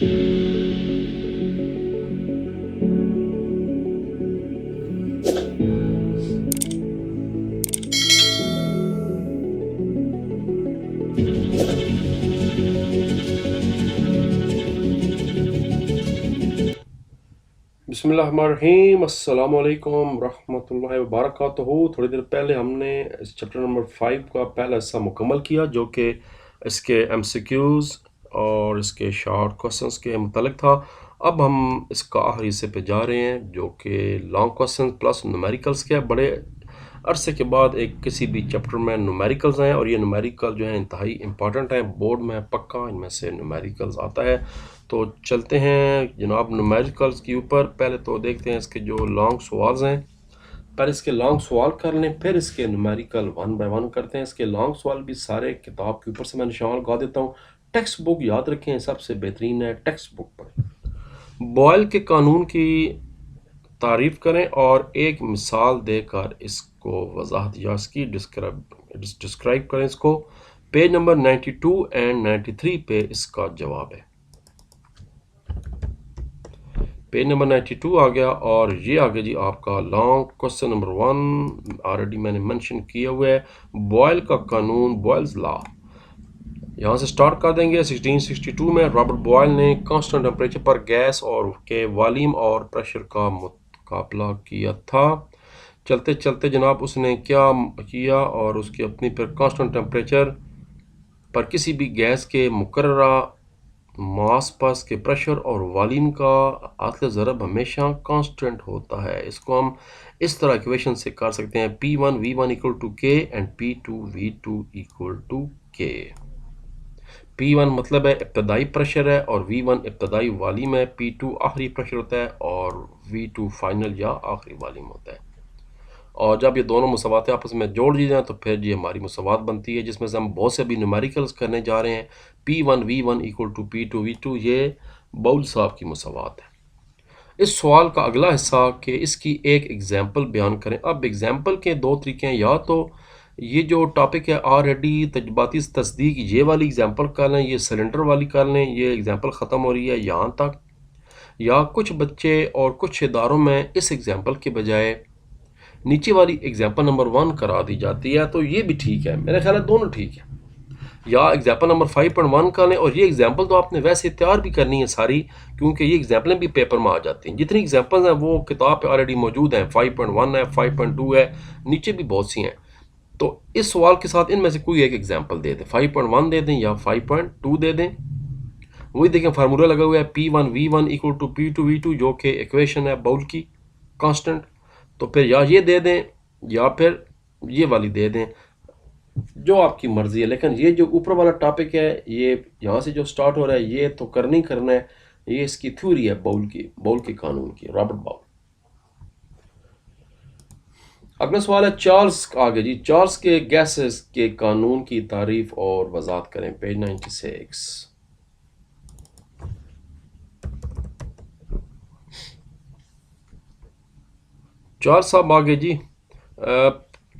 बिस्मिल्लाहिर्रहमानिर्रहीम, अस्सलाम वालेकुम रहमतुल्लाहि व बरकातुहू। थोड़ी देर पहले हमने इस चैप्टर नंबर 5 का पहला हिस्सा मुकम्मल किया, जो कि इसके एमसीक्यूज़ और इसके शॉर्ट क्वेश्चंस के मुतालिक था। अब हम इसका आखिरी हिस्से पे जा रहे हैं, जो कि लॉन्ग क्वेश्चन प्लस न्यूमेरिकल्स के। बड़े अरसे के बाद एक किसी भी चैप्टर में न्यूमेरिकल्स हैं, और ये न्यूमेरिकल जो है इंतहाई इंपॉर्टेंट है, बोर्ड में पक्का इनमें से न्यूमेरिकल्स आता है। तो चलते हैं जनाब न्यूमेरिकल्स के ऊपर। पहले तो देखते हैं इसके जो लॉन्ग सवाल्स हैं, पहले इसके लॉन्ग सवाल कर लें, फिर इसके न्यूमेरिकल वन बाय वन करते हैं। इसके लॉन्ग सवाल भी सारे किताब के ऊपर से मैं निशान लगा देता हूँ। टेक्स्ट बुक याद रखें, सबसे बेहतरीन है टेक्स्ट बुक पर। बॉयल के कानून की तारीफ करें और एक मिसाल देकर इसको वजाहत या इसकी डिस्क्राइब करें इसको। पेज नंबर 92 एंड 93 पे इसका जवाब है। पेज नंबर 92 आ गया, और ये आ गया जी आपका लॉन्ग क्वेश्चन नंबर 1। ऑलरेडी मैंने मेंशन किया हुआ है, बॉयल का कानून, बॉयल्स लॉ। यहाँ से स्टार्ट कर देंगे। 1662 में रॉबर्ट बॉयल ने कांस्टेंट टेम्परेचर पर गैस और के वॉल्यूम और प्रेशर का मुकाबला किया था। चलते चलते जनाब उसने क्या किया, और उसकी अपनी फिर कांस्टेंट टेम्परेचर पर किसी भी गैस के मुकर्ररा मास पास के प्रेशर और वॉल्यूम का आतल ज़रब हमेशा कांस्टेंट होता है। इसको हम इस तरह इक्वेशन से कर सकते हैं, P1 V1 equal to K and P2 V2 equal to K। P1 मतलब है इब्तदाई प्रेशर है, और V1 इब्तदाई वॉल्यूम है, P2 आखिरी प्रेशर होता है, और V2 फाइनल या आखिरी वॉल्यूम होता है। और जब ये दोनों मुसावातें आपस में जोड़ दी जाएँ तो फिर ये हमारी मुसावात बनती है, जिसमें से हम बहुत से अभी न्यूमेरिकल्स करने जा रहे हैं। P1 V1 equal to P2 V2, ये बाउल साहब की मुसावात है। इस सवाल का अगला हिस्सा कि इसकी एक एग्जाम्पल बयान करें। अब एग्जाम्पल के दो तरीके हैं, या तो ये जो टॉपिक है ऑलरेडी तजबाती तस्दीक, ये वाली एग्जाम्पल कर लें, ये सिलेंडर वाली कर लें, ये एग्जाम्पल ख़त्म हो रही है यहाँ तक। या कुछ बच्चे और कुछ इदारों में इस एग्जाम्पल के बजाय नीचे वाली एग्जाम्पल नंबर 1 करा दी जाती है, तो ये भी ठीक है। मेरे ख्याल है दोनों ठीक है। या एग्जाम्पल नंबर 5.1 कर लें, और ये एग्जाम्पल तो आपने वैसे तैयार भी करनी है सारी, क्योंकि ये एग्जाम्पलें भी पेपर में आ जाती हैं। जितनी एग्जाम्पल्स हैं वो किताब पे ऑलरेडी मौजूद हैं। 5.1 है, 5.2 है, नीचे भी बहुत सी हैं। तो इस सवाल के साथ इनमें से कोई एक एग्जाम्पल दे दें, 5.1 दे दें या 5.2 दे दें। वही देखें, फार्मूला लगा हुआ है P1 V1 equal to P2 V2, जो कि इक्वेशन है बाउल की कांस्टेंट। तो फिर या ये दे दें या फिर ये वाली दे दें, जो आपकी मर्जी है। लेकिन ये जो ऊपर वाला टॉपिक है, ये यहाँ से जो स्टार्ट हो रहा है, ये तो करना ही करना है। ये इसकी थ्योरी है बाउल के कानून की, रॉबर्ट बाउल। अगला सवाल है चार्ल्स, आगे जी, चार्ल्स के गैसेस के कानून की तारीफ और वजाहत करें। पेज 96। चार्ल्स साहब आगे जी,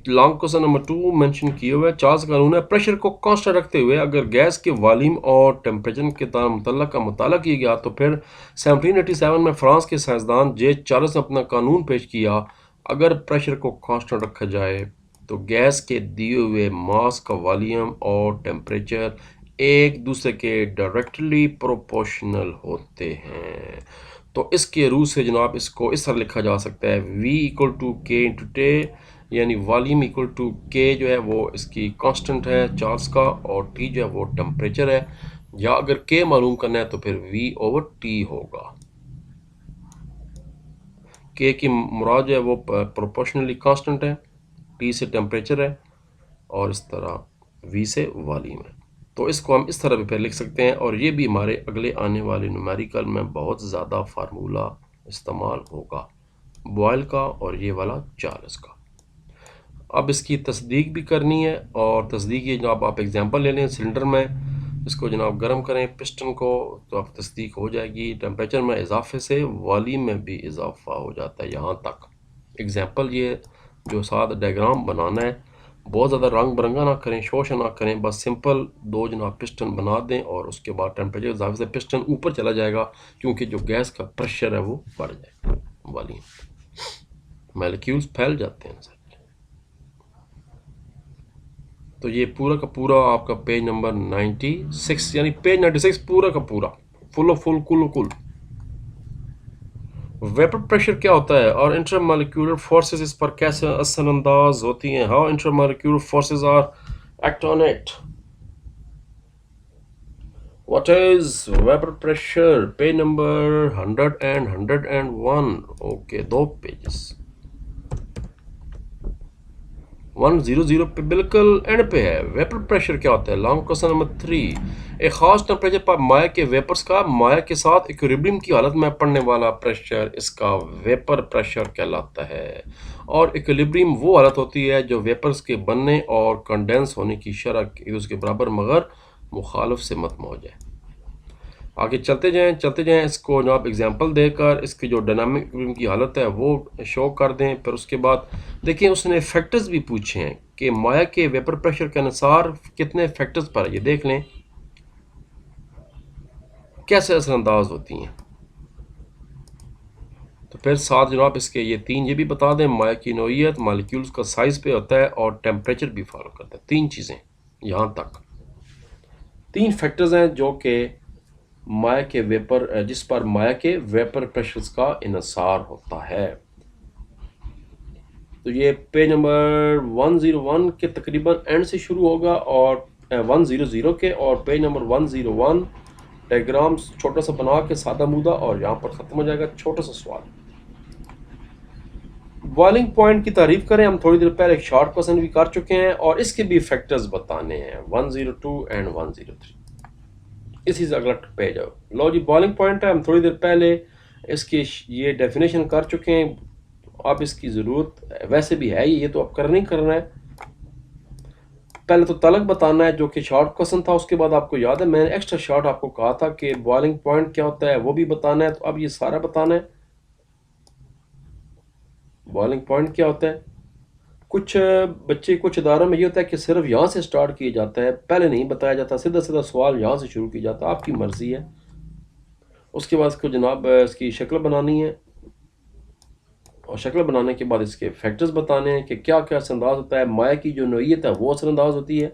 लॉन्ग क्वेश्चन नंबर 2 मेंशन किए हुए। चार्ल्स का कानून है, प्रेशर को कांस्टेंट रखते हुए अगर गैस के वॉल्यूम और टेम्परेचर के मुतल्लक का मुताला किया गया, तो फिर 1787 में फ्रांस के साइंसदान जे चार्ल्स ने अपना कानून पेश किया। अगर प्रेशर को कांस्टेंट रखा जाए तो गैस के दिए हुए मास का वॉल्यूम और टेम्परेचर एक दूसरे के डायरेक्टली प्रोपोर्शनल होते हैं। तो इसके रूल से जनाब इसको इस तरह लिखा जा सकता है, V इक्वल टू के इंटू टे, यानी वॉल्यूम इक्वल टू के जो है वो इसकी कांस्टेंट है चार्ल्स का, और टी जो है वो टेम्परेचर है। या अगर के मालूम करना है तो फिर V ओवर टी होगा। के की मुराद जो है वो प्रोपोर्शनली कांस्टेंट है, टी से टेम्परेचर है, और इस तरह V से वॉल्यूम है। तो इसको हम इस तरह भी फिर लिख सकते हैं, और ये भी हमारे अगले आने वाले न्यूमेरिकल में बहुत ज़्यादा फार्मूला इस्तेमाल होगा, बॉयल का और ये वाला चार्ल्स का। अब इसकी तस्दीक भी करनी है, और तस्दीक ये जनाब आप एग्जांपल ले लें, सिलेंडर में इसको जनाब गर्म करें पिस्टन को, तो आप तस्दीक हो जाएगी। टेम्परेचर में इजाफे से वॉल्यूम में भी इजाफा हो जाता है। यहाँ तक एग्जांपल ये जो साथ डायग्राम बनाना है, बहुत ज़्यादा रंग बिरंगा ना करें, शोश ना करें, बस सिंपल दो जनाब पिस्टन बना दें और उसके बाद टेम्परेचर के हिसाब से पिस्टन ऊपर चला जाएगा क्योंकि जो गैस का प्रेशर है वो बढ़ जाएगा, वॉल्यूम, मॉलिक्यूल्स फैल जाते हैं सर। तो ये पूरा का पूरा आपका पेज नंबर 96, यानी पेज 96 पूरा का पूरा फुल ऑफ फुल कुल कुल। वेपर प्रेशर क्या होता है और इंटरमॉलिक्यूलर फोर्सेस इस पर कैसे असरअंदाज होती हैं, how intermolecular forces are act on it. What is vapor pressure? Page number 100 and 101. Okay, दो पेजेस। 100 पे बिल्कुल एंड पे है। वेपर प्रेशर क्या होता है? Long question number 3। एक खास टेम्परेचर पर माया के वेपर्स का माया के साथ इक्विलिब्रियम की हालत में पड़ने वाला प्रेशर इसका वेपर प्रेशर कहलाता है। और इक्विलिब्रियम वो हालत होती है जो वेपर्स के बनने और कंडेंस होने की शरह उसके बराबर मगर मुखालिफ सिमत में हो जाए। आगे चलते जाएं इसको जनाब एग्जांपल देकर इसकी जो डायनामिक इक्विलिब्रियम की हालत है वो शो कर दें। फिर उसके बाद देखिए उसने फैक्टर्स भी पूछे हैं कि माया के वेपर प्रेशर के अनुसार कितने फैक्टर्स पर, ये देख लें कैसे असरअंदाज होती हैं। तो फिर साथ जनाब इसके ये तीन ये भी बता दें, माया की नोयत, मॉलिक्यूल्स का साइज पे होता है और टेम्परेचर भी फॉलो करता है। तीन चीज़ें यहाँ तक, तीन फैक्टर्स हैं जो कि माया के वेपर जिस पर माया के वेपर प्रेशर्स का इन्सार होता है। तो ये पेज नंबर 101 के तकरीबन एंड से शुरू होगा और 100 के, और पेज नंबर 101 डायग्राम छोटा सा बना के सादा मुदा और यहाँ पर ख़त्म हो जाएगा। छोटा सा सवाल, बॉइलिंग पॉइंट की तारीफ करें। हम थोड़ी देर पहले एक शॉर्ट क्वेश्चन भी कर चुके हैं और इसके भी फैक्टर्स बताने हैं 102 एंड 103। इसी से अगला पेज आओ। लो जी, बॉइलिंग पॉइंट है, हम थोड़ी देर पहले इसकी ये डेफिनेशन कर चुके हैं। अब इसकी ज़रूरत वैसे भी है, ये तो अब करना ही करना है। पहले तो तलक बताना है जो कि शॉर्ट क्वेश्चन था, उसके बाद आपको याद है मैंने एक्स्ट्रा शॉर्ट आपको कहा था कि बॉइलिंग पॉइंट क्या होता है वो भी बताना है। तो अब ये सारा बताना है बॉइलिंग पॉइंट क्या होता है। कुछ बच्चे कुछ इदारों में ये होता है कि सिर्फ यहाँ से स्टार्ट किया जाता है, पहले नहीं बताया जाता, सीधा सीधा सवाल यहाँ से शुरू किया जाता है। आपकी मर्जी है। उसके बाद इसको जनाब इसकी शक्ल बनानी है और शक्ल बनाने के बाद इसके फैक्टर्स बताने हैं कि क्या क्या असरअंदाज होता है। माया की जो नोयत है वो असरअंदाज होती है।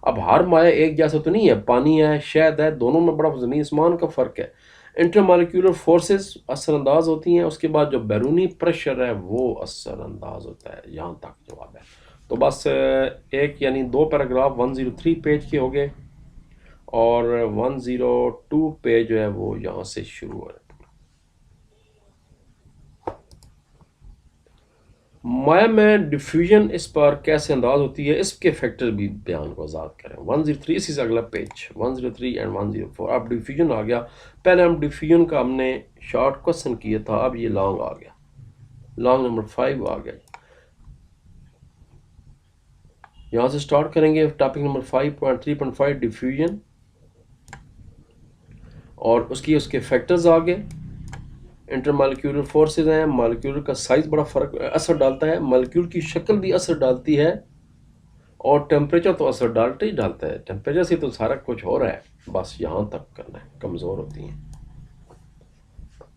अब हर माया एक जैसा तो नहीं है, पानी है, शहद है, दोनों में बड़ा ज़मीन आसमान का फ़र्क है। इंटरमॉलिक्यूलर फोर्सेस असरअंदाज होती हैं। उसके बाद जो बैरूनी प्रेशर है वो असरअंदाज होता है। यहाँ तक जवाब है। तो बस एक यानी दो पैराग्राफ 103 पेज के हो गए और 102 पेज जो है वो यहाँ से शुरू हो रहा है। माया में डिफ्यूजन इस पर कैसे अंदाज होती है, इसके फैक्टर भी बयान को आज़ाद करें। 103 इसी से अगला पेज 103 एंड 104। अब डिफ्यूजन आ गया। पहले हम डिफ्यूजन का हमने शॉर्ट क्वेश्चन किया था, अब ये लॉन्ग आ गया, लॉन्ग नंबर 5 आ गया। यहाँ से स्टार्ट करेंगे टॉपिक नंबर 5.3.5 डिफ्यूजन, और उसके फैक्टर्स आ गए। इंटरमॉलिक्यूलर फोर्सेस हैं, मॉलिक्यूल का साइज बड़ा फर्क असर डालता है, मॉलिक्यूल की शक्ल भी असर डालती है, और टेम्परेचर तो असर डालता ही डालता है। टेम्परेचर से तो सारा कुछ हो रहा है, बस यहाँ तक करना है। कमज़ोर होती हैं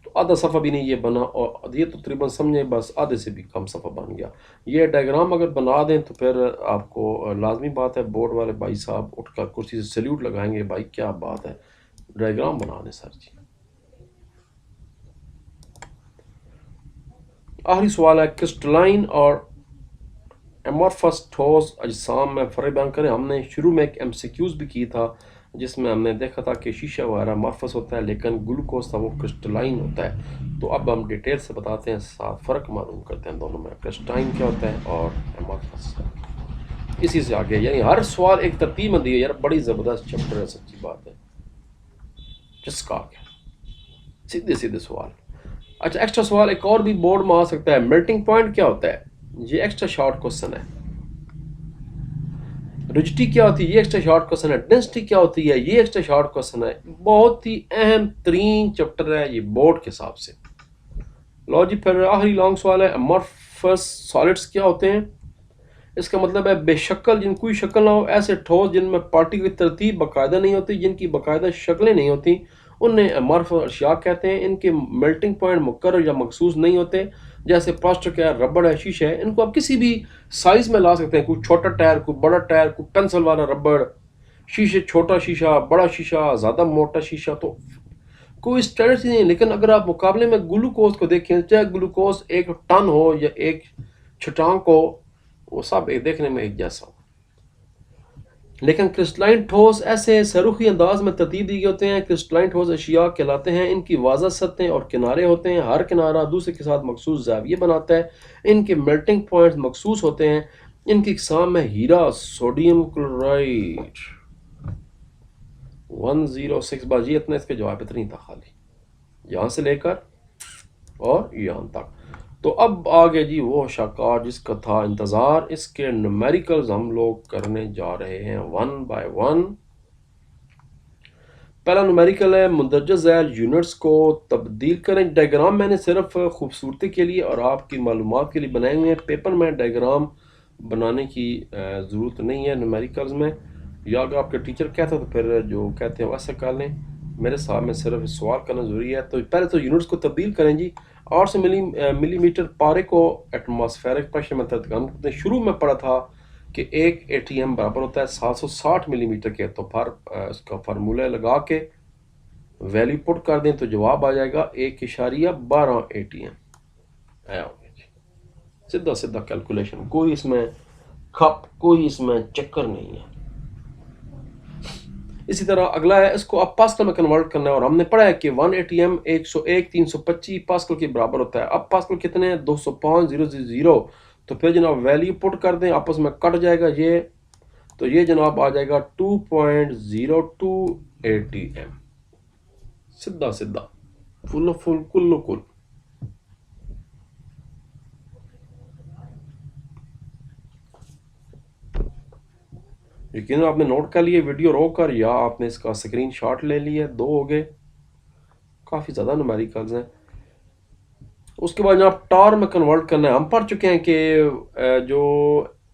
तो आधा सफ़ा भी नहीं ये बना, और ये तो तकरीबन समझे बस आधे से भी कम सफ़ा बन गया। ये डायग्राम अगर बना दें तो फिर आपको लाजमी बात है बोर्ड वाले भाई साहब उठकर कुर्सी से सैल्यूट लगाएंगे, भाई क्या बात है डायग्राम बना दें सर जी। आखिरी सवाल है, क्रिस्टलाइन और एमॉर्फस ठोस अजसाम में फ़र्क बयान करें। हमने शुरू में एक MCQs भी की था जिसमें हमने देखा था कि शीशा वगैरह अमॉर्फस होता है लेकिन ग्लूकोज था वो क्रिस्टलाइन होता है। तो अब हम डिटेल से बताते हैं, साथ फ़र्क मालूम करते हैं दोनों में, क्रिस्टलाइन क्या होता है और एमॉर्फस। इसी से आगे यानी हर सवाल एक तरतीब में दिया। यार बड़ी ज़बरदस्त चैप्टर है, सच्ची बात है, जिसका सीधे सीधे सवाल। अच्छा, एक्स्ट्रा सवाल एक और भी बोर्ड में आ सकता है, मेल्टिंग पॉइंट क्या होता है, ये एक्स्ट्रा शॉर्ट क्वेश्चन है। रिजिडिटी क्या होती है, ये एक्स्ट्रा शॉर्ट क्वेश्चन है। डेंसिटी क्या होती है, ये एक्स्ट्रा शॉर्ट क्वेश्चन है। बहुत ही अहम तरीन चैप्टर है ये बोर्ड के हिसाब से। लो जी, फिर आखिरी लॉन्ग सवाल है, अमॉर्फस सॉलिड्स क्या होते हैं। इसका मतलब है बेशक्ल, जिन कोई शक्ल ना हो, ऐसे ठोस जिनमें पार्टी की तरतीब बाकायदा नहीं होती, जिनकी बाकायदा शक्लें नहीं होती, उन्हें अमरफ अशिया कहते हैं। इनके मेल्टिंग पॉइंट मुकर्रर या मखसूस नहीं होते, जैसे प्लास्टिक है, रबड़ है, शीशा है। इनको आप किसी भी साइज में ला सकते हैं, कोई छोटा टायर, कोई बड़ा टायर, कोई पेंसिल वाला रबड़, शीशे, छोटा शीशा, बड़ा शीशा, ज़्यादा मोटा शीशा, तो कोई स्ट्रेटजी नहीं है। लेकिन अगर आप मुकाबले में ग्लूकोज को देखें, चाहे ग्लूकोज एक टन हो या एक छटांग हो, वो सब एक देखने में एक जैसा हो। लेकिन क्रिस्टलाइन ठोस ऐसे सरूखी अंदाज में तरतीब दी गए होते हैं। क्रिस्टलाइन ठोस अशिया कहलाते हैं। इनकी वाज़ा सतहें और किनारे होते हैं, हर किनारा दूसरे के साथ मखसूस ज़ाविये बनाता है। इनके मेल्टिंग पॉइंट्स मखसूस होते हैं। इनकी इकसाम में हीरा, सोडियम क्लोराइड 106 बाजी, इतना इसके जवाब इतना ही था, खाली यहाँ से लेकर और यहाँ तक। तो अब आगे जी वो शाकार जिसका था इंतज़ार, इसके न्यूमेरिकल्स हम लोग करने जा रहे हैं 1 बाय 1। पहला न्यूमेरिकल है मुंदरजा झैल यूनिट्स को तब्दील करें। डायग्राम मैंने सिर्फ खूबसूरती के लिए और आपकी मालूमात के लिए बनाए हुए हैं। पेपर में डायग्राम बनाने की ज़रूरत नहीं है न्यूमेरिकल्स में, या अगर आपके टीचर कहते हैं तो फिर जो कहते हैं वैसे कर लें। मेरे साथ में सिर्फ सवाल करना ज़रूरी है। तो पहले तो यूनिट्स को तब्दील करें जी। 800 मिलीमीटर पारे को एटमॉस्फेरिक प्रेशर में तब्दील करते हैं। शुरू में पढ़ा था कि एक ATM बराबर होता है 760 मिलीमीटर के। तो इसका फार्मूला लगा के वैल्यू पुट कर दें तो जवाब आ जाएगा 1.12 ATM। आया होगा जी, सीधा सीधा कैलकुलेशन, कोई इसमें खप, कोई इसमें चक्कर नहीं है। इसी तरह अगला है, इसको अब पास्कल में कन्वर्ट करना है। और हमने पढ़ा है कि 1 ATM 101 325 पास्कल के बराबर होता है। अब पास्कल कितने हैं? 205,000। तो फिर जनाब वैल्यू पुट कर दें, आपस में कट जाएगा ये, तो ये जनाब आ जाएगा 2.02 ATM। सीधा सीधा फुल फुल कुल्लू कुल। यकीन आपने नोट कर लिए वीडियो रोक कर, या आपने इसका स्क्रीनशॉट ले लिया। 2 हो गए, काफ़ी ज़्यादा न्यूमेरिकल्स हैं। उसके बाद जनाब टार में कन्वर्ट करना है। हम पढ़ चुके हैं कि जो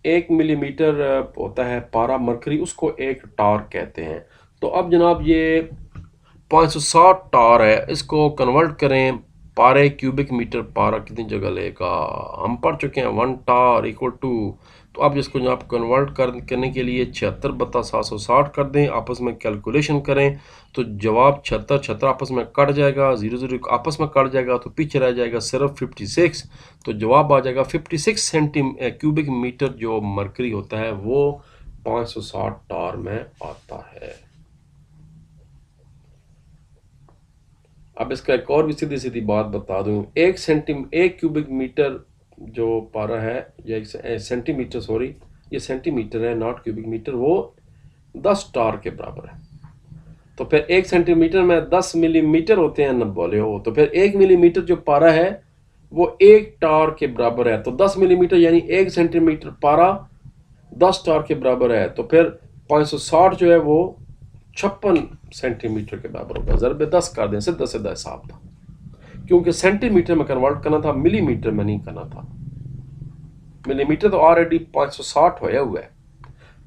1 मिलीमीटर होता है पारा मरकरी, उसको एक टार कहते हैं। तो अब जनाब ये 560 टार है, इसको कन्वर्ट करें पारे क्यूबिक मीटर। पारा कितनी जगह लेगा? हम पढ़ चुके हैं 1 टार इक्वल टू। तो अब इसको जनाब कन्वर्ट करने के लिए 76/760 कर दें, आपस में कैलकुलेशन करें तो जवाब 76 आपस में कट जाएगा, 00 आपस में कट जाएगा, तो पीछे रह जाएगा सिर्फ 56। तो जवाब आ जाएगा 56 क्यूबिक मीटर जो मरकरी होता है वो 560 टार में आता है। अब इसका एक और भी सीधी सीधी बात बता दूं, 1 क्यूबिक मीटर जो पारा है, या 1 सेंटीमीटर, सॉरी ये सेंटीमीटर है नॉट क्यूबिक मीटर, वो 10 टार के बराबर है। तो फिर 1 सेंटीमीटर में 10 मिलीमीटर होते हैं, न बोले हो। तो फिर 1 मिलीमीटर जो पारा है वो 1 टार के बराबर है। तो 10 मिलीमीटर यानी 1 सेंटीमीटर पारा 10 टार के बराबर है। तो फिर 560 जो है वो 56 सेंटीमीटर के बराबर होगा। ज़रबे 10 कर दें, सीधा सीधा हिसाब था, क्योंकि सेंटीमीटर में कन्वर्ट करना था, मिलीमीटर में नहीं करना था। मिलीमीटर तो ऑलरेडी 560 होया हुआ है।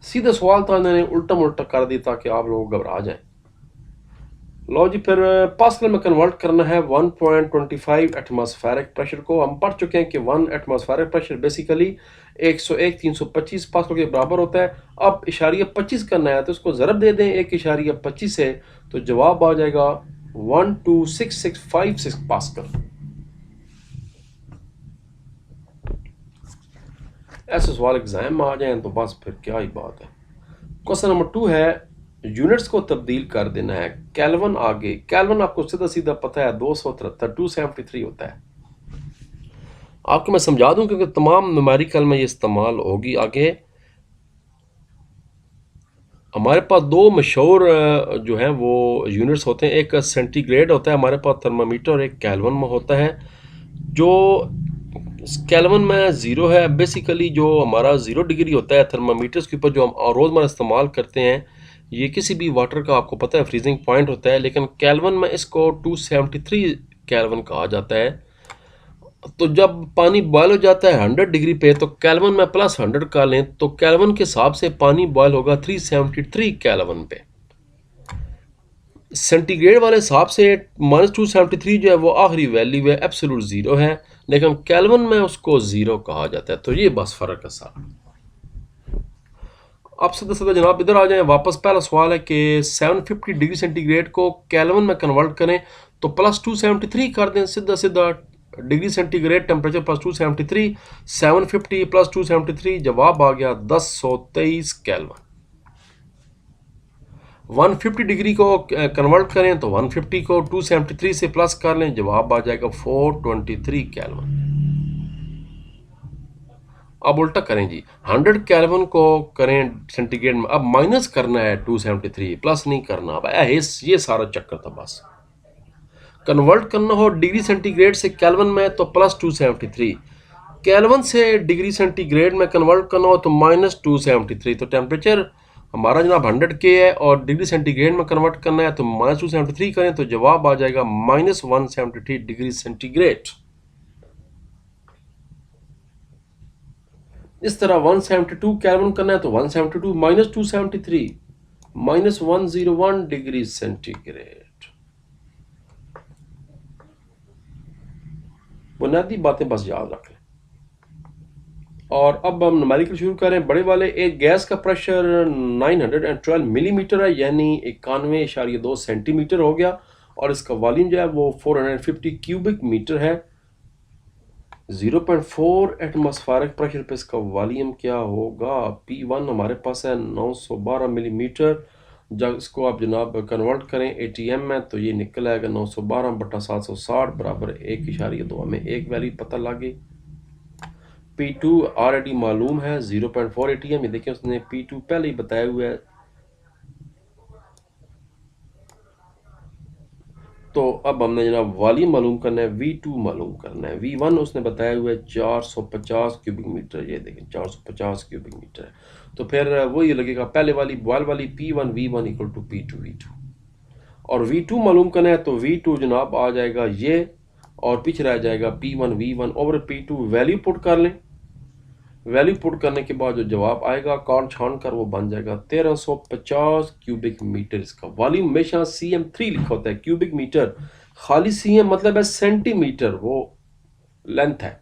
सीधा सवाल था, इन्होंने उल्टा मुल्टा कर दिया ताकि आप लोग घबरा जाएं। लो जी, फिर पास्कल में कन्वर्ट करना है 1.25 एटमॉस्फेरिक प्रेशर को। हम पढ़ चुके हैं कि 1 एटमॉस्फेरिक प्रेशर बेसिकली 101 325 पास्कल के बराबर होता है। अब इशारिया 25 करना है, तो इसको ज़रब दे दें 1.25 से, तो जवाब आ जाएगा 126656 पास्कल। ऐसे सवाल एग्जाम में आ जाएं तो बस फिर क्या ही बात है। क्वेश्चन नंबर 2 है, यूनिट्स को तब्दील कर देना है। केल्विन आगे, केल्विन आपको सीधा सीधा पता है 273 273 होता है। आपको मैं समझा दूं क्योंकि तमाम न्यूमेरिकल में ये इस्तेमाल होगी आगे। हमारे पास 2 मशहूर जो हैं वो यूनिट्स होते हैं, एक सेंटीग्रेड होता है हमारे पास थर्मामीटर, और एक केल्विन में होता है। जो केल्विन में 0 है, बेसिकली जो हमारा 0 डिग्री होता है थर्मामीटर्स के ऊपर जो हम रोज़मर्रा इस्तेमाल करते हैं, ये किसी भी वाटर का आपको पता है फ्रीजिंग पॉइंट होता है। लेकिन केल्विन में इसको 273 केल्विन कहा जाता है। तो जब पानी बॉयल हो जाता है 100 डिग्री पे, तो केल्विन में प्लस 100 का लें तो केल्विन के हिसाब से पानी बॉयल होगा 373 केल्विन पे। सेंटीग्रेड वाले हिसाब से -273 जो है वो आखिरी वैल्यू है, एब्सोल्यूट ज़ीरो है, लेकिन केल्विन में उसको ज़ीरो कहा जाता है। तो ये बस फ़र्क है सारा। अब सीधा सीधा जनाब इधर आ जाएं वापस। पहला सवाल है कि 750 डिग्री सेंटीग्रेड को केल्विन में कन्वर्ट करें, तो +273 कर दें। सीधा सीधा डिग्री सेंटीग्रेड टेम्परेचर +273, 750 +273, जवाब आ गया 1023 केल्विन। 150 डिग्री को कन्वर्ट करें तो 150 को 273 से प्लस कर लें, जवाब आ जाएगा 423 केल्विन। अब उल्टा करें जी, 100 केल्विन को करें सेंटीग्रेड में, अब माइनस करना है 273, प्लस नहीं करना। अब ये सारा चक्कर था बस। कन्वर्ट करना हो डिग्री सेंटीग्रेड से केल्विन में तो +273, केल्विन से डिग्री सेंटीग्रेड में कन्वर्ट करना हो तो -273। तो टेम्परेचर हमारा जनाब 100 के है और डिग्री सेंटीग्रेड में कन्वर्ट करना है तो -273 करें तो जवाब आ जाएगा -173 डिग्री सेंटीग्रेड। इस तरह 172 केल्विन करना है तो 172 -273 -101 डिग्री सेंटीग्रेड। बुनियादी बातें बस याद रख लें। और अब हम न्यूमेरिकल शुरू करें बड़े वाले। एक गैस का प्रेशर 912 मिलीमीटर है, यानी 91.2 सेंटीमीटर हो गया, और इसका वॉल्यूम जो है वो 450 क्यूबिक मीटर है। 0.4 एटमॉस्फेरिक प्रेशर पे इसका वॉल्यूम क्या होगा? P1 हमारे पास है 912 मिलीमीटर। जब इसको आप जनाब कन्वर्ट करें ATM में तो ये निकल आएगा 912/760 बराबर 1.2। हमें एक वैल्यू पता लगी। P2 ऑलरेडी मालूम है 0.4 ATM। ये देखिए उसने P2 पहले ही बताया हुआ है। तो अब हमने जनाब वॉल्यूम मालूम करना है, V2 मालूम करना है। V1 उसने बताया हुआ है 450 क्यूबिक मीटर। ये देखें 450 क्यूबिक मीटर है। तो फिर वही लगेगा पहले वाली बॉयल वाली P1 V1 equal to P2 V2। और V2 मालूम करना है तो V2 जनाब आ जाएगा ये, और पीछे रह जाएगा P1 V1 over P2। Value put कर लें। वैल्यू पुट करने के बाद जो जवाब आएगा काट छान कर वो बन जाएगा 1350 क्यूबिक मीटर। इसका वॉल्यूम हमेशा CM3 लिखा होता है, क्यूबिक मीटर खाली CM मतलब है सेंटीमीटर, वो लेंथ है,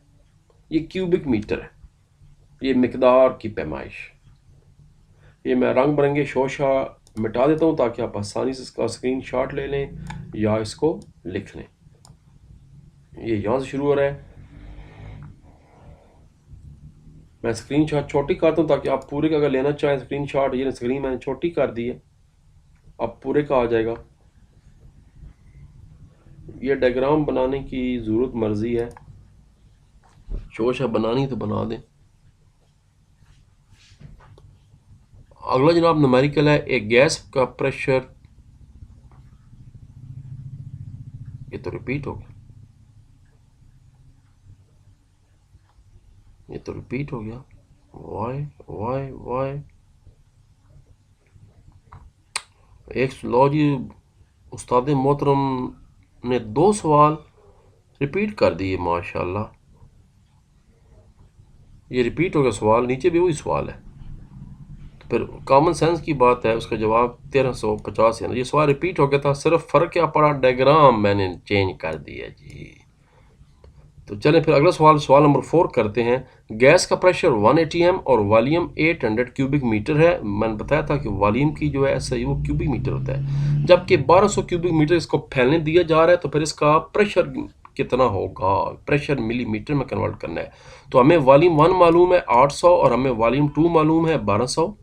ये क्यूबिक मीटर है, ये मिकदार की पैमाइश। ये मैं रंग बिरंगे शोशा मिटा देता हूँ ताकि आप आसानी से इसका स्क्रीन शॉट ले लें या इसको लिख लें। ये यहाँ से शुरू हो रहा है। मैं स्क्रीन शॉट छोटी करता हूँ ताकि आप पूरे का अगर लेना चाहें स्क्रीन शॉट, ये स्क्रीन मैंने छोटी कर दी है, अब पूरे का आ जाएगा। ये डायग्राम बनाने की ज़रूरत मर्जी है, शोशा बनानी तो बना दें। अगला जनाब न्यूमेरिकल है एक गैस का प्रेशर। ये तो रिपीट हो गया, ये तो रिपीट हो गया। Y Y Y. एक लो जी, उस्ताद मोहतरम ने 2 सवाल रिपीट कर दिए माशाल्लाह। ये रिपीट हो गया सवाल, नीचे भी वही सवाल है। तो फिर कॉमन सेंस की बात है, उसका जवाब 1350 है ना। ये सवाल रिपीट हो गया था, सिर्फ फ़र्क क्या पड़ा, डायग्राम मैंने चेंज कर दिया जी। तो चलें फिर अगला सवाल, सवाल नंबर 4 करते हैं। गैस का प्रेशर 1 ATM और वॉल्यूम 800 क्यूबिक मीटर है। मैंने बताया था कि वॉल्यूम की जो है SI वो क्यूबिक मीटर होता है, जबकि 1200 क्यूबिक मीटर इसको फैलने दिया जा रहा है। तो फिर इसका प्रेशर कितना होगा? प्रेशर मिलीमीटर में कन्वर्ट करना है। तो हमें वॉल्यूम 1 मालूम है 800 और हमें वॉल्यूम 2 मालूम है 1200,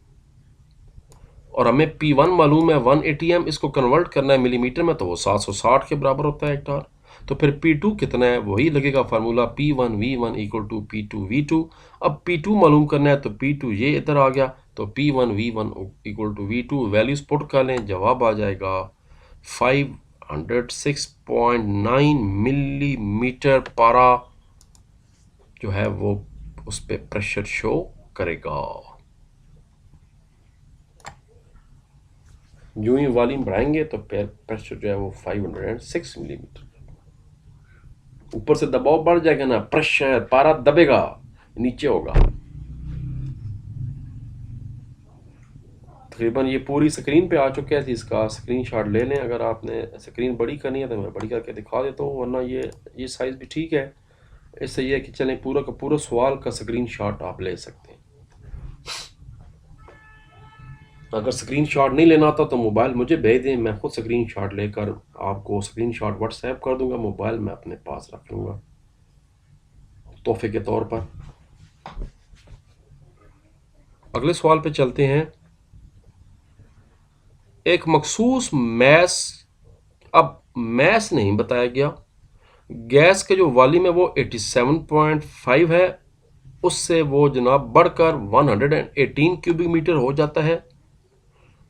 और हमें P1 मालूम है 1 ATM। इसको कन्वर्ट करना है मिलीमीटर में तो वो 760 के बराबर होता है हेक्टार। तो फिर P2 कितना है? वही लगेगा formula P1 V1 equal to P2 V2। अब P2 मालूम करना है तो P2 ये इधर आ गया, तो P1 V1 equal to V2। Values put कर लें, जवाब आ जाएगा 506.9 मिलीमीटर पारा जो है वो उस पर प्रेशर शो करेगा। यूं ही वॉल्यूम बढ़ाएंगे तो प्रेशर जो है वो 506 मिलीमीटर। ऊपर से दबाव बढ़ जाएगा ना, प्रेशर, पारा दबेगा, नीचे होगा। तकरीबन ये पूरी स्क्रीन पे आ चुके हैं, इसका स्क्रीनशॉट ले लें। अगर आपने स्क्रीन बड़ी करनी है तो मैं बड़ी करके दिखा देता हूँ, वरना ये साइज़ भी ठीक है। इससे ये है कि चलें पूरा का पूरा सवाल का स्क्रीनशॉट आप ले सकते हैं। अगर स्क्रीनशॉट नहीं लेना आता तो मोबाइल मुझे भेज दें, मैं खुद स्क्रीनशॉट लेकर आपको स्क्रीनशॉट व्हाट्सएप कर दूंगा, मोबाइल में अपने पास रख लूँगा तोहफे के तौर पर। अगले सवाल पे चलते हैं। एक मखसूस मैस, अब मैस नहीं बताया गया, गैस के जो वॉल्यूम है वो 87.5 है, उससे वो जनाब बढ़कर 118 क्यूबिक मीटर हो जाता है,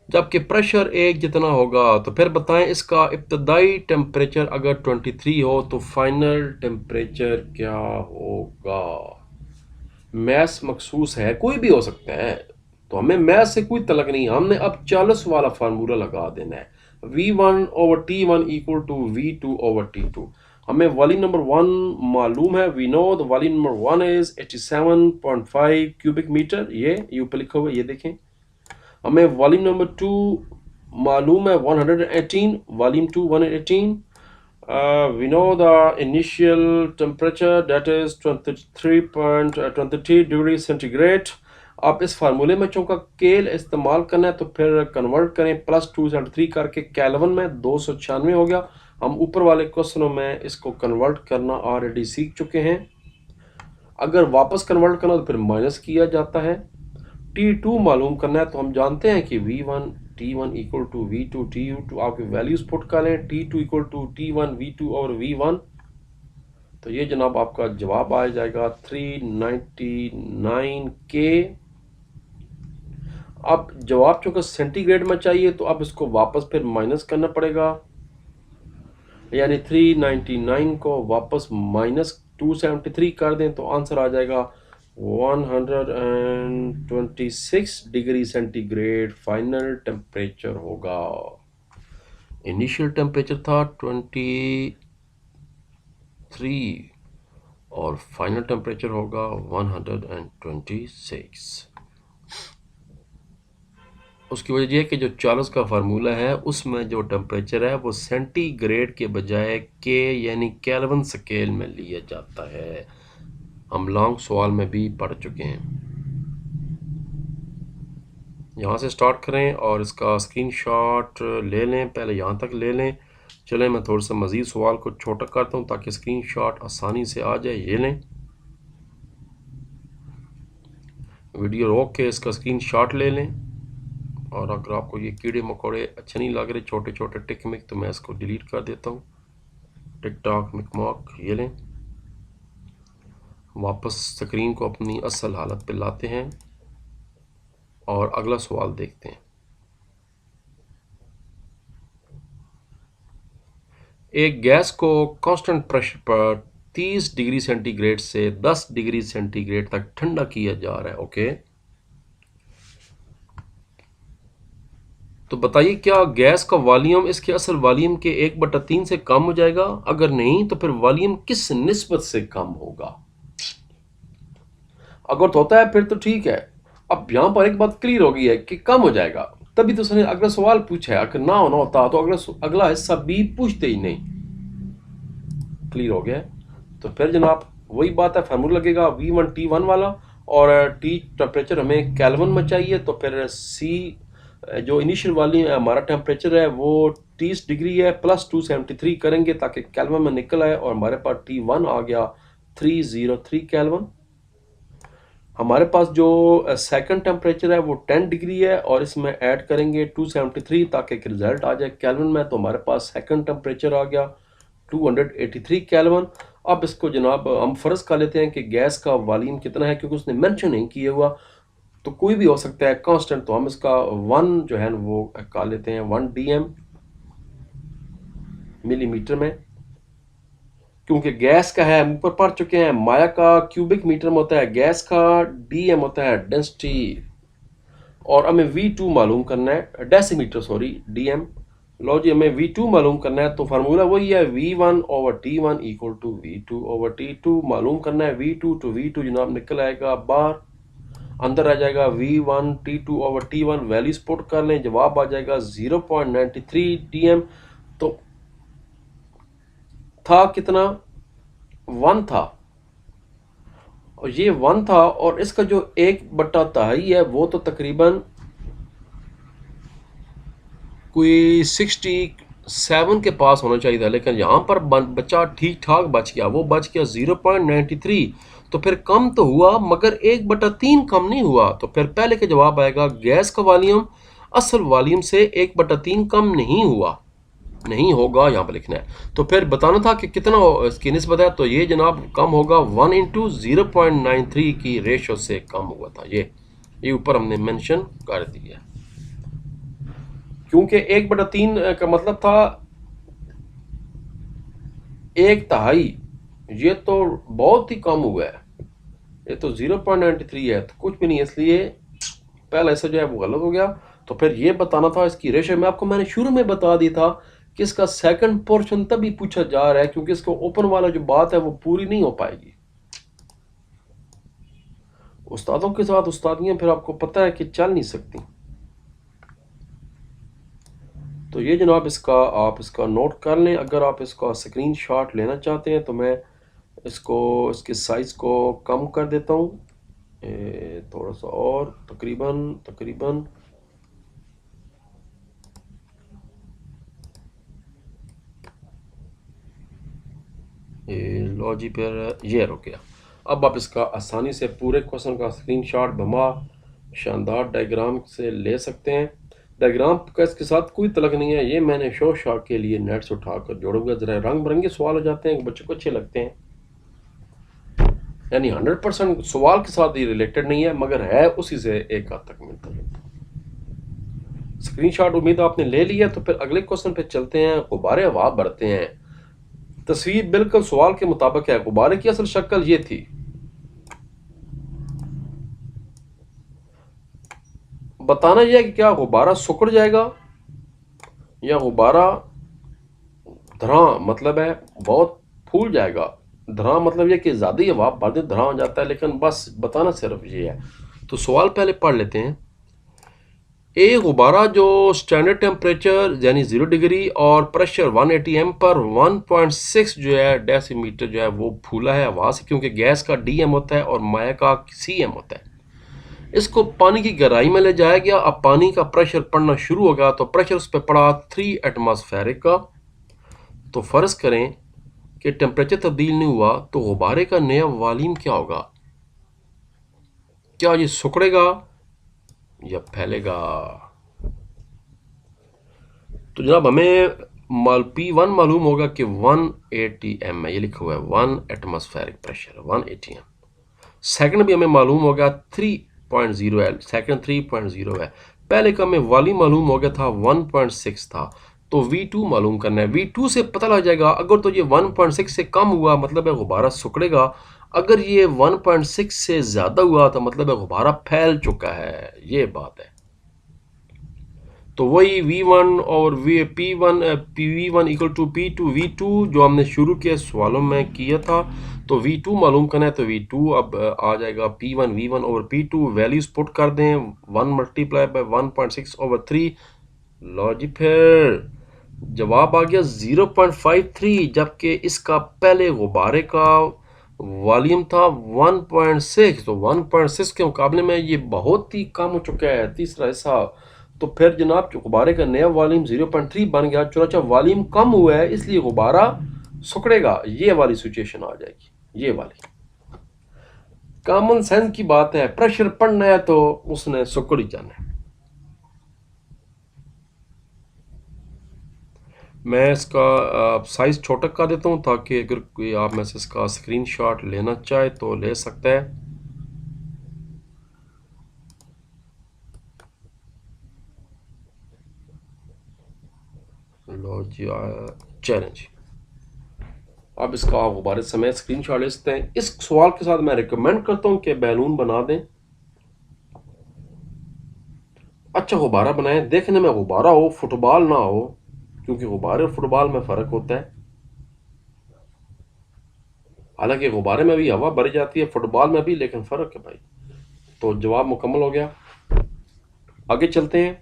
जबकि प्रेशर एक जितना होगा। तो फिर बताएं इसका इब्तदाई टेम्परेचर अगर 23 हो तो फाइनल टेम्परेचर क्या होगा। मैस मखसूस है, कोई भी हो सकता है, तो हमें मैस से कोई तलक नहीं, हमने अब 40 वाला फार्मूला लगा देना है। V1/T1 equal to V2 over T2। हमें वॉल्यूम नंबर 1 मालूम है, we know the volume number 1 is 87.5 cubic metre, ये ऊपर लिखा हुआ है, ये देखें। हमें वॉल्यूम नंबर 2 मालूम है 118, volume 2 118। We know the initial temperature that is 23 degree centigrade. आप इस फार्मूले में चूंकि केल इस्तेमाल करना है तो फिर कन्वर्ट करें +273 करके केल्विन में, 296 हो गया। हम ऊपर वाले क्वेश्चनों में इसको कन्वर्ट करना ऑलरेडी सीख चुके हैं। अगर वापस कन्वर्ट करना तो फिर माइनस किया जाता है। T2 मालूम करना है तो हम जानते हैं कि V1 equal to V2 T2, आपकी वैल्यूज पुट करें, T2 equal to T1 V2 और V1, तो ये जनाब आपका जवाब आ जाएगा 399 के। अब जवाब चूंकि सेंटीग्रेड में चाहिए तो अब इसको वापस फिर माइनस करना पड़ेगा, यानी 399 को वापस -273 कर दें तो आंसर आ जाएगा 126 डिग्री सेंटीग्रेड फाइनल टेम्परेचर होगा। इनिशियल टेम्परेचर था 23 और फाइनल टेम्परेचर होगा 126। उसकी वजह यह है कि जो चार्ल्स का फार्मूला है उसमें जो टेम्परेचर है वो सेंटीग्रेड के बजाय के यानी केल्विन स्केल में लिया जाता है। हम लॉन्ग सवाल में भी पढ़ चुके हैं। यहाँ से स्टार्ट करें और इसका स्क्रीनशॉट ले लें, पहले यहाँ तक ले लें। चलें मैं थोड़ा सा मज़ीद सवाल को छोटा करता हूँ ताकि स्क्रीनशॉट आसानी से आ जाए। ये लें, वीडियो रोक के इसका स्क्रीनशॉट ले लें। और अगर आपको ये कीड़े मकोड़े अच्छे नहीं लग रहे, छोटे छोटे टिक मिक, तो मैं इसको डिलीट कर देता हूँ। टिक टॉक मिक मॉक, ये लें। वापस स्क्रीन को अपनी असल हालत पे लाते हैं और अगला सवाल देखते हैं। एक गैस को कांस्टेंट प्रेशर पर 30 डिग्री सेंटीग्रेड से 10 डिग्री सेंटीग्रेड तक ठंडा किया जा रहा है। ओके, तो बताइए क्या गैस का वॉल्यूम इसके असल वॉल्यूम के 1/3 से कम हो जाएगा? अगर नहीं तो फिर वॉल्यूम किस निस्बत से कम होगा? अगर तो होता है फिर तो ठीक है। अब यहां पर एक बात क्लियर हो गई है कि कम हो जाएगा, तभी तो उसने अगला सवाल पूछा है। अगर ना होना होता तो अगला हिस्सा भी पूछते ही नहीं। क्लियर हो गया? तो फिर जनाब वही बात है, फार्मूला लगेगा V1 T1 वाला, और T टेम्परेचर हमें केल्विन में चाहिए, तो फिर C जो इनिशियल वाली हमारा टेम्परेचर है वो 30 डिग्री है, +273 करेंगे ताकि केल्विन में निकल आए, और हमारे पास T1 आ गया 303 केल्विन। हमारे पास जो सेकंड टेम्परेचर है वो 10 डिग्री है, और इसमें ऐड करेंगे 273 ताकि रिजल्ट आ जाए केल्विन में, तो हमारे पास सेकंड टेम्परेचर आ गया 283 केल्विन। अब इसको जनाब हम फर्ज कर लेते हैं कि गैस का वॉल्यूम कितना है, क्योंकि उसने मेंशन नहीं किया हुआ, तो कोई भी हो सकता है कांस्टेंट, तो हम इसका 1 जो है वो कर लेते हैं 1 dm मिलीमीटर में, क्योंकि गैस का है, हम ऊपर पढ़ चुके हैं माया का क्यूबिक मीटर में होता है, गैस का dm होता है डेंसिटी, और हमें V2 मालूम करना है, डेसीमीटर सॉरी, dm लो जी, हमें V2 मालूम करना है, तो फार्मूला वही है V1 over T1 equal to V2 over T2। मालूम करना है V2 टू V2 जनाब, निकल आएगा बाहर, अंदर आ जाएगा V1 T2 over T1। Values put कर लें, जवाब आ जाएगा 0.93 TM। तो था कितना, 1 था, और ये 1 था, और इसका जो 1/3 है वो तो तकरीबन कोई 67 के पास होना चाहिए था, लेकिन यहाँ पर बच्चा ठीक ठाक बच गया, वो बच गया 0.93। तो फिर कम तो हुआ मगर 1/3 कम नहीं हुआ। तो फिर पहले का जवाब आएगा गैस का वॉल्यूम असल वॉल्यूम से 1/3 कम नहीं हुआ, नहीं होगा, यहाँ पर लिखना है। तो फिर बताना था कि कितना इसकी निस्बत है, तो ये जनाब कम होगा 1:0.93 की रेशो से कम हुआ था। ये ऊपर हमने मेंशन कर दिया, क्योंकि 1/3 का मतलब था 1/3, ये तो बहुत ही कम हुआ है, ये तो 0.93 है, तो कुछ भी नहीं, इसलिए पहला हिस्सा जो है वो गलत हो गया। तो फिर ये बताना था इसकी रेशो में, आपको मैंने शुरू में बता दी था कि इसका सेकंड पोर्शन तभी पूछा जा रहा है क्योंकि इसको ओपन वाला जो बात है वो पूरी नहीं हो पाएगी। उस्तादों के साथ उस्तादियां फिर आपको पता है कि चल नहीं सकती। तो ये जनाब इसका आप इसका नोट कर लें। अगर आप इसका स्क्रीनशॉट लेना चाहते हैं तो मैं इसको इसके साइज़ को कम कर देता हूँ थोड़ा सा, और तकरीबन तकरीबन लो जी, फिर ये रुक गया। अब आप इसका आसानी से पूरे क्वेश्चन का स्क्रीनशॉट बमा शानदार डायग्राम से ले सकते हैं। डायग्राम का इसके साथ कोई तलक नहीं है, ये मैंने शो शॉक के लिए नेट से उठाकर जोड़ूंगा। ज़रा रंग बिरंगे सवाल हो जाते हैं, बच्चों को अच्छे लगते हैं, यानी 100% सवाल के साथ ये रिलेटेड नहीं है मगर है उसी से एक हद तक मिलता जुलता। स्क्रीनशॉट उम्मीद आपने ले लिया, तो फिर अगले क्वेश्चन पे चलते हैं। गुब्बारे हवा भरते हैं, तस्वीर बिल्कुल सवाल के मुताबिक है। गुब्बारे की असल शक्ल ये थी, बताना यह है कि क्या गुब्बारा सुकड़ जाएगा या गुब्बारा धरा मतलब है बहुत फूल जाएगा। धरा मतलब यह कि ज़्यादा ही हवा भर दे धरा हो जाता है, लेकिन बस बताना सिर्फ ये है। तो सवाल पहले पढ़ लेते हैं। एक गुब्बारा जो स्टैंडर्ड टेम्परेचर यानी 0 डिग्री और प्रेशर 180 एम पर 1.6 जो है डेसीमीटर जो है वो फूला है हवा से, क्योंकि गैस का DM होता है और माया का CM होता है। इसको पानी की गहराई में ले जाया गया। अब पानी का प्रेशर पड़ना शुरू हो गया, तो प्रेशर उस पर पड़ा 3 एटमॉस्फेरिक का। तो फर्ज करें कि टेम्परेचर तब्दील नहीं हुआ, तो गुब्बारे का नया वॉल्यूम क्या होगा? क्या ये सुकड़ेगा या फैलेगा? तो जनाब हमें P1 मालूम होगा कि 180 एम है, ये लिखा हुआ है 1 एटमॉस्फेरिक प्रेशर 180 एम। सेकंड भी हमें मालूम होगा 3.0 है, सेकंड 3.0 है। पहले का हमें वॉल्यूम मालूम हो गया था 1.6 था, तो V2 मालूम करना है। V2 से पता लग जाएगा, अगर तो ये 1.6 से कम हुआ मतलब है गुब्बारा सुकड़ेगा, अगर ये 1.6 से ज़्यादा हुआ तो मतलब है गुब्बारा फैल चुका है। ये बात है। तो वही V1 और P1 इक्वल टू V2 जो हमने शुरू के सवालों में किया था। तो V2 मालूम करना है, तो V2 अब आ जाएगा P1 V1 over P2। Values put कर दें, 1 मल्टीप्लाई बाय 1.6 ओवर 3। लो जी, फिर जवाब आ गया 0.53, जबकि इसका पहले गुब्बारे का वॉल्यूम था 1.6। तो 1.6 के मुकाबले में ये बहुत ही कम हो चुका है, तीसरा हिस्सा। तो फिर जनाब गुब्बारे का नया वॉल्यूम 0.3 बन गया। चुनांचे वॉल्यूम कम हुआ है इसलिए गुब्बारा सुकड़ेगा। ये वाली सिचुएशन आ जाएगी, ये वाली कॉमन सेंस की बात है। प्रेशर पड़ना है तो उसने सुकड़ ही जाना है। मैं इसका साइज छोटा कर देता हूँ ताकि अगर कोई आप में से इसका स्क्रीनशॉट लेना चाहे तो ले सकता है। लो जी, चैलेंज। अब इसका आप गुब्बारे समय स्क्रीनशॉट ले सकते हैं। इस सवाल के साथ मैं रिकमेंड करता हूँ कि बैलून बना दें, अच्छा गुब्बारा बनाएं, देखने में गुब्बारा हो, फुटबॉल ना हो। क्योंकि गुब्बारे और फुटबॉल में फ़र्क होता है। हालांकि गुब्बारे में भी हवा भरी जाती है, फुटबॉल में भी, लेकिन फ़र्क है भाई। तो जवाब मुकम्मल हो गया। आगे चलते हैं,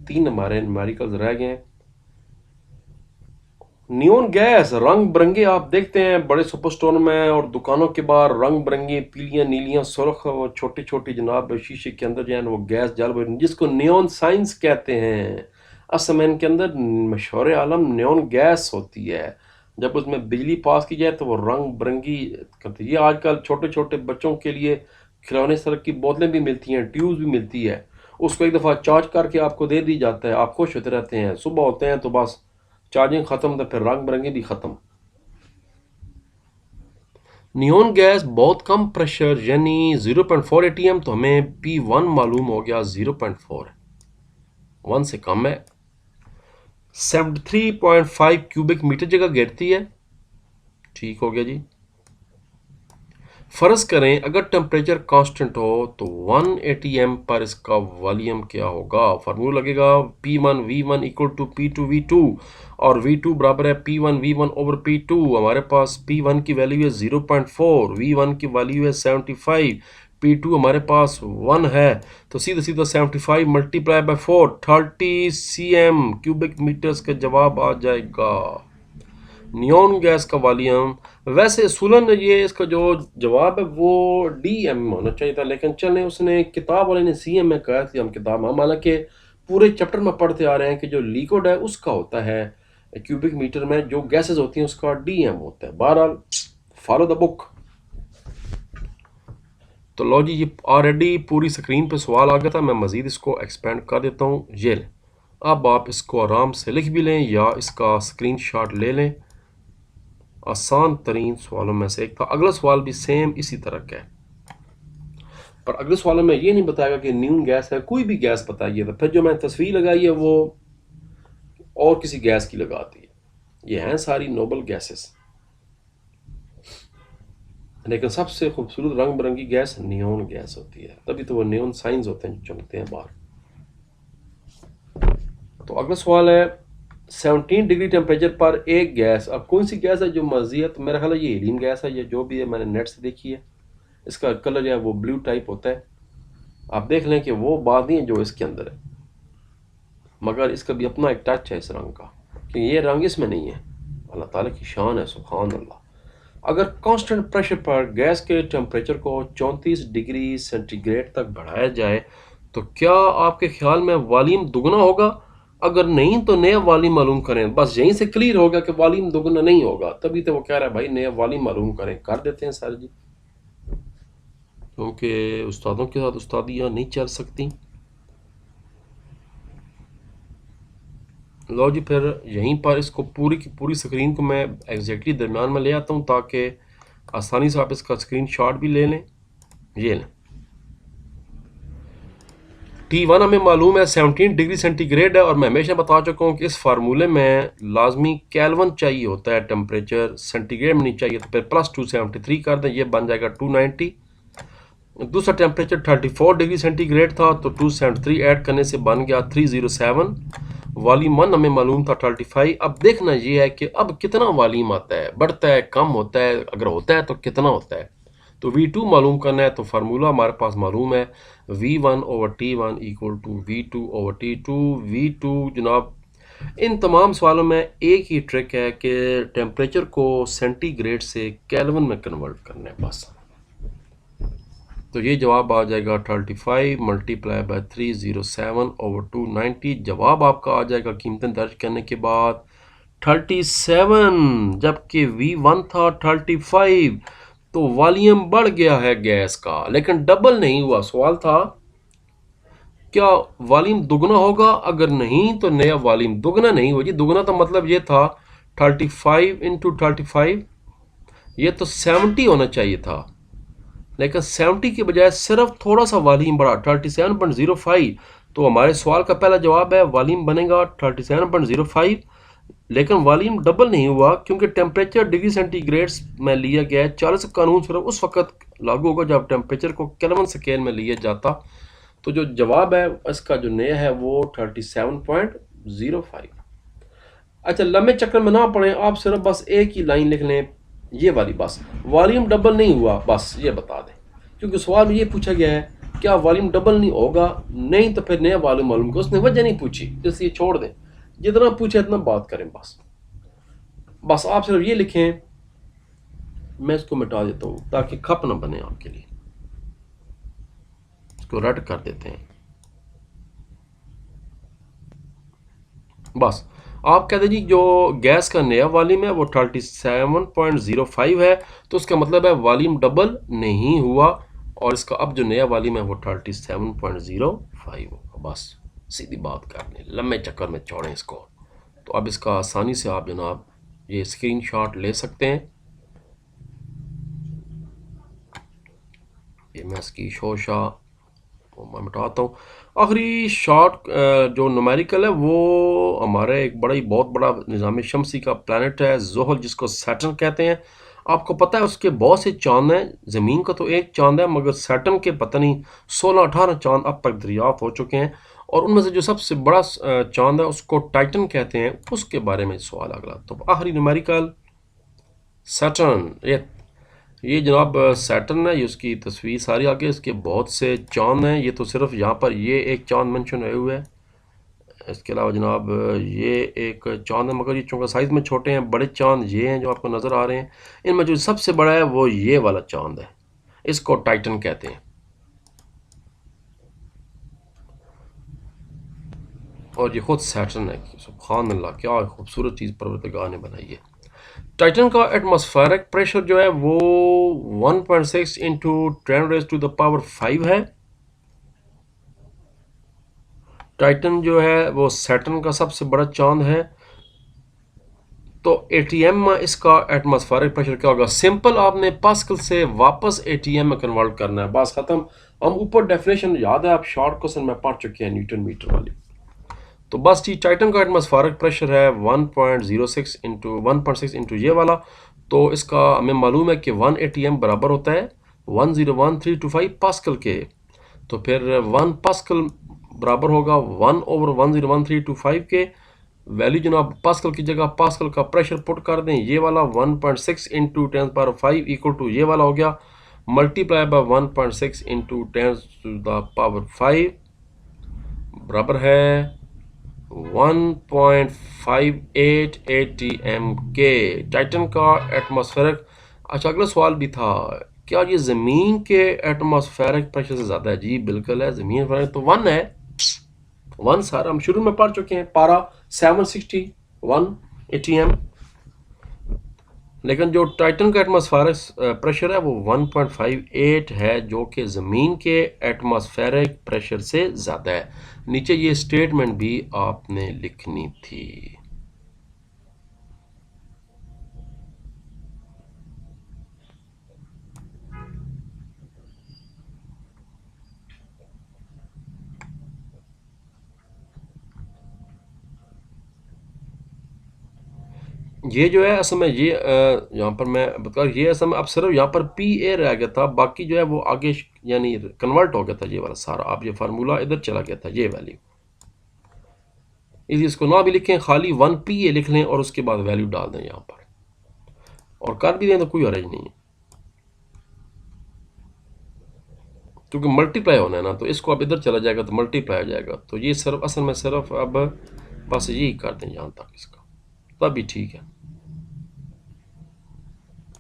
3 हमारे न्यूमेरिकल्स रह गए हैं। नियोन गैस, रंग बिरंगे आप देखते हैं बड़े सुपर स्टोर में और दुकानों के बाहर रंग बिरंगी पीलियां नीलियां सुर्ख छोटी छोटी जनाब शीशे के अंदर जो है वो गैस जल रही, जिसको नियोन साइंस कहते हैं। असल में इनके अंदर मशहूर आलम नियोन गैस होती है। जब उसमें बिजली पास की जाए तो वो रंग बिरंगी करती है। ये आजकल छोटे छोटे बच्चों के लिए खिलौने सर की बोतलें भी मिलती हैं, ट्यूब भी मिलती है। उसको एक दफ़ा चार्ज करके आपको दे दी जाता है, आप खुश होते रहते हैं। सुबह होते हैं तो बस चार्जिंग ख़त्म, तो फिर रंग बिरंगे भी ख़त्म। नियोन गैस बहुत कम प्रेशर यानी 0.4 atm, तो हमें P1 मालूम हो गया 0.4 है, 1 से कम है। 73.5 क्यूबिक मीटर जगह घेरती है, ठीक हो गया जी। फ़र्ज़ करें अगर टेम्परेचर कांस्टेंट हो तो 1 atm पर इसका वॉल्यूम क्या होगा। फार्मूला लगेगा P1 V1 equal to P2 V2, और V2 बराबर है P1 V1 ओवर P2। हमारे पास P1 की वैल्यू है 0.4, V1 की वैल्यू है 75, P2 हमारे पास 1 है। तो सीधा सीधा 75 multiply by 4 30 cm cubic metres का जवाब आ जाएगा। नियोन गैस का वॉल्यूम, वैसे सुलन ये इसका जो जवाब है वो DM होना चाहिए था, लेकिन चलें उसने किताब वाले ने CM में कहा थी। हम किताब हम हालांकि पूरे चैप्टर में पढ़ते आ रहे हैं कि जो लिक्विड है उसका होता है क्यूबिक मीटर में, जो गैसेस होती हैं उसका DM होता है। बहरहाल फॉलो द बुक। तो लो जी, ये ऑलरेडी पूरी स्क्रीन पे सवाल आ गया था, मैं मज़ीद इसको एक्सपेंड कर देता हूँ। ये अब आप इसको आराम से लिख भी लें या इसका स्क्रीनशॉट ले लें। आसान तरीन सवालों में से एक था। अगला सवाल भी सेम इसी तरह का है, पर अगले सवालों में ये नहीं बताएगा कि न्यून गैस है, कोई भी गैस बताइए। तो फिर जो मैंने तस्वीर लगाई है वो और किसी गैस की लगाती है। ये हैं सारी नोबल गैसेस, लेकिन सबसे खूबसूरत रंग बिरंगी गैस नियोन गैस होती है, तभी तो वो नियोन साइंस होते हैं जो चमकते हैं बाहर। तो अगला सवाल है 17 डिग्री टेम्परेचर पर एक गैस, अब कौन सी गैस है जो मर्जी है। तो मेरा ख्याल है ये हीलियम गैस है, ये जो भी है मैंने नेट से देखी है। इसका कलर जो है वो ब्लू टाइप होता है। आप देख लें कि वो बात नहीं है जो इसके अंदर है, मगर इसका भी अपना एक टच है इस रंग का, कि ये रंग इसमें नहीं है। अल्लाह ताला की शान है, सुभान अल्लाह। अगर कांस्टेंट प्रेशर पर गैस के टेम्परेचर को 34 डिग्री सेंटीग्रेड तक बढ़ाया जाए तो क्या आपके ख्याल में वॉल्यूम दुगना होगा। अगर नहीं तो नया वॉल्यूम मालूम करें। बस यहीं से क्लियर हो गया कि वॉल्यूम दुगना नहीं होगा, तभी तो वो कह रहा है भाई नया वॉल्यूम मालूम करें। कर देते हैं सर जी, क्योंकि उस्तादों के साथ उस्तादियाँ नहीं चल सकती। लो जी, फिर यहीं पर इसको पूरी की पूरी स्क्रीन को मैं एग्जैक्टली दरमियान में ले आता हूँ ताकि आसानी से आप इसका स्क्रीनशॉट भी ले लें। ये लें, T1 हमें मालूम है 17 डिग्री सेंटीग्रेड है, और मैं हमेशा बता चुका हूँ कि इस फार्मूले में लाजमी केल्विन चाहिए होता है, टेम्परेचर सेंटीग्रेड में नहीं चाहिए। तो फिर प्लस 273 कर दें, ये बन जाएगा 290। दूसरा टेम्परेचर 34 डिग्री सेंटीग्रेड था, तो 273 ऐड करने से बन गया 307। वॉल्यूम 1 हमें मालूम था 35। अब देखना ये है कि अब कितना वॉल्यूम आता है, बढ़ता है कम होता है, अगर होता है तो कितना होता है। तो V2 मालूम करना है, तो फार्मूला हमारे पास मालूम है V1 over T1 equal to V2 over T2। V2 जनाब, इन तमाम सवालों में एक ही ट्रिक है कि टेम्परेचर को सेंटीग्रेड से केल्विन में कन्वर्ट करना है बस। तो ये जवाब आ जाएगा 35 मल्टीप्लाई बाय 307 ओवर 290। जवाब आपका आ जाएगा कीमतें दर्ज करने के बाद 37, जबकि V1 था 35। तो वॉल्यूम बढ़ गया है गैस का, लेकिन डबल नहीं हुआ। सवाल था क्या वॉल्यूम दुगना होगा, अगर नहीं तो नया वॉल्यूम दुगना नहीं हुआ जी। दुगना तो मतलब ये था 35 इंटू 35, ये तो 70 होना चाहिए था, लेकिन 70 के बजाय सिर्फ थोड़ा सा वॉल्यूम बढ़ा 37.05। तो हमारे सवाल का पहला जवाब है वॉल्यूम बनेगा 37.05, लेकिन वॉल्यूम डबल नहीं हुआ क्योंकि टेम्परेचर डिग्री सेंटीग्रेड में लिया गया है। चार्ल्स का कानून सिर्फ उस वक्त लागू होगा जब टेम्परेचर को केल्विन स्केल में लिया जाता। तो जो जवाब है इसका जो नया है वो 37.05। अच्छा, लंबे चक्कर में ना पड़े, आप सिर्फ बस एक ही लाइन लिख लें, ये वाली, बस वॉल्यूम डबल नहीं हुआ, बस ये बता दें, क्योंकि सवाल में ये पूछा गया है क्या वॉल्यूम डबल नहीं होगा, नहीं तो फिर नया वॉल्यूम मालूम का, उसने वजह नहीं पूछी, इसलिए छोड़ दें, जितना पूछे इतना बात करें, बस बस आप सिर्फ ये लिखें। मैं इसको मिटा देता हूँ ताकि खप ना बने आपके लिए, इसको रद्द कर देते हैं। बस आप कहते जी जो गैस का नया वॉल्यूम है वो 37.05 है, तो उसका मतलब है वॉल्यूम डबल नहीं हुआ, और इसका अब जो नया वॉल्यूम है वो 37.05 होगा। बस सीधी बात करनी, लंबे चक्कर में छोड़ें इसको। तो अब इसका आसानी से आप जनाब ये स्क्रीनशॉट ले सकते हैं। ये मैं इसकी शोशा मैं मिटाता हूँ। आखिरी शॉर्ट जो न्यूमेरिकल है वो हमारे एक बड़ा ही बहुत बड़ा निज़ाम शमसी का प्लैनेट है ज़ोहल, जिसको सैटर्न कहते हैं। आपको पता है उसके बहुत से चांद हैं, ज़मीन का तो एक चांद है, मगर सैटर्न के पता नहीं 16-18 चांद अब तक दरियाफ्त हो चुके हैं, और उनमें से जो सबसे बड़ा चांद है उसको टाइटन कहते हैं। उसके बारे में सवाल अगला, तो आखिरी न्यूमेरिकल सैटर्न, ये जनाब सैटर्न है, ये उसकी तस्वीर सारी आगे, इसके बहुत से चांद हैं, ये तो सिर्फ यहाँ पर ये एक चांद मेंशन हुए हुए है। इसके अलावा जनाब ये एक चांद है, मगर ये चूँकि साइज़ में छोटे हैं, बड़े चांद ये हैं जो आपको नज़र आ रहे हैं। इनमें जो सबसे बड़ा है वो ये वाला चांद है, इसको टाइटन कहते हैं, और ये खुद सैटर्न है। सुभान अल्लाह, क्या खूबसूरत चीज़ परवरदिगार ने बनाई है। टाइटन का एटमॉस्फेरिक प्रेशर जो है वो 1.6 इंटू 10⁻⁵ है। टाइटन जो है वो सैटर्न का सबसे बड़ा चांद है। तो एटीएम में इसका एटमॉस्फेरिक प्रेशर क्या होगा? सिंपल, आपने पास्कल से वापस एटीएम में कन्वर्ट करना है, बस खत्म। हम ऊपर डेफिनेशन याद है, आप शॉर्ट क्वेश्चन में पढ़ चुके हैं न्यूटन मीटर वाली। तो बस जी, टाइटन का एटमॉस्फेरिक प्रेशर है 1.6 इंटू ये वाला। तो इसका हमें मालूम है कि 1 एटीएम बराबर होता है 101325 पास्कल के। तो फिर 1 पास्कल बराबर होगा 1/101325 के। वैल्यू जनाब पास्कल की जगह पास्कल का प्रेशर पुट कर दें, ये वाला 1.6 इंटू 10⁵ इक्वल टू ये वाला हो गया, मल्टीप्लाई बाय 1.6 इंटू 10⁵ बराबर है 1.58 ATM के। टाइटन का एटमॉस्फेरिक। अच्छा, अगला सवाल भी था, क्या ये ज़मीन के एटमॉस्फेरिक प्रेशर से ज़्यादा है? जी बिल्कुल है, ज़मीन पर तो 1 है। 1 सर हम शुरू में पढ़ चुके हैं, पारा 761 ATM। लेकिन जो टाइटन का एटमॉस्फेरिक प्रेशर है वो 1.58 है, जो कि ज़मीन के एटमॉस्फेरिक प्रेशर से ज़्यादा है। नीचे ये स्टेटमेंट भी आपने लिखनी थी। ये जो है असल में ये यहाँ पर मैं बता, ये असल में अब सिर्फ यहाँ पर पी ए रह गया था, बाकी जो है वो आगे यानी कन्वर्ट हो गया था ये वाला सारा। अब ये फार्मूला इधर चला गया था, ये वैल्यू, इसी इसको ना भी लिखें, खाली 1 पी ए लिख लें और उसके बाद वैल्यू डाल दें यहाँ पर, और कर भी दें तो कोई हर्ज नहीं है, क्योंकि मल्टीप्लाई होना है ना, तो इसको अब इधर चला जाएगा तो मल्टीप्लाई हो जाएगा। तो ये सिर्फ असल में सिर्फ अब बस यही कर दें यहाँ तक इसका, तभी ठीक है।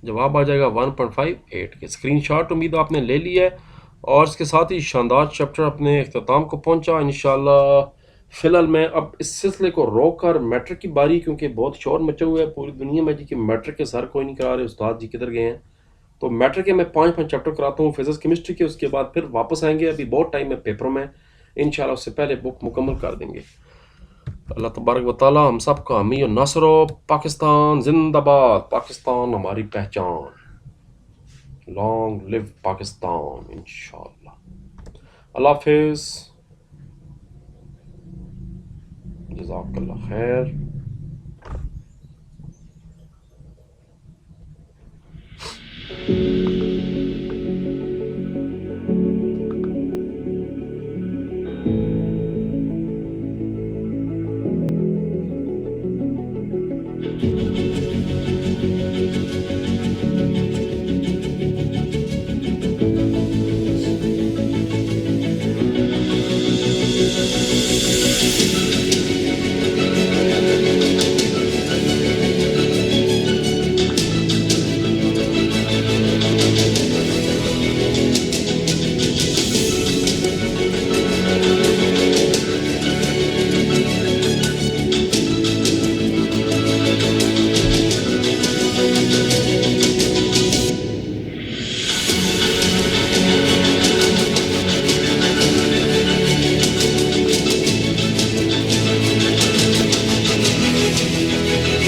जवाब आ जाएगा 1.58 के। स्क्रीनशॉट उम्मीद आपने ले लिया है, और इसके साथ ही शानदार चैप्टर अपने अख्ताम को पहुंचा इंशाल्लाह। फिलहाल मैं अब इस सिलसिले को रोक कर मैट्रिक की बारी, क्योंकि बहुत शोर मचा हुआ है पूरी दुनिया में जी कि मैट्रिक के सर कोई नहीं करा रहे, उस्ताद जी किधर गए हैं। तो मैट्रिक के मैं 5 चैप्टर कराता हूँ, फिजिक्स केमिस्ट्री के, उसके बाद फिर वापस आएंगे, अभी बहुत टाइम है पेपरों में, इंशाल्लाह उससे पहले बुक मुकम्मल कर देंगे। अल्लाह तबारक व तआला हम सब का हामी और नसर हो। पाकिस्तान जिंदाबाद, पाकिस्तान हमारी पहचान। लॉन्ग लिव पाकिस्तान इंशाल्लाह। अल्लाह हाफिज़, जज़ाकल्लाह खैर।